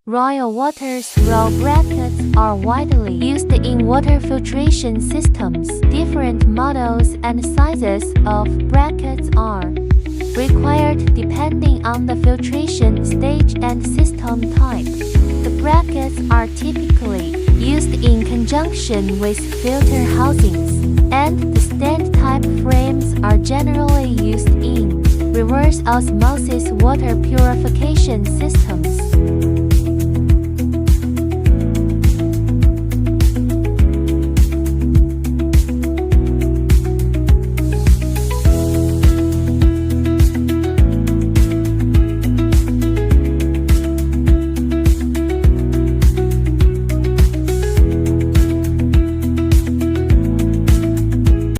ROYOL water's roll brackets are widely used in water filtration systems. Different models and sizes of brackets are required depending on the filtration stage and system type. The brackets are typically used in conjunction with filter housings, and the stand-type frames are generally used in reverse osmosis water purification systems.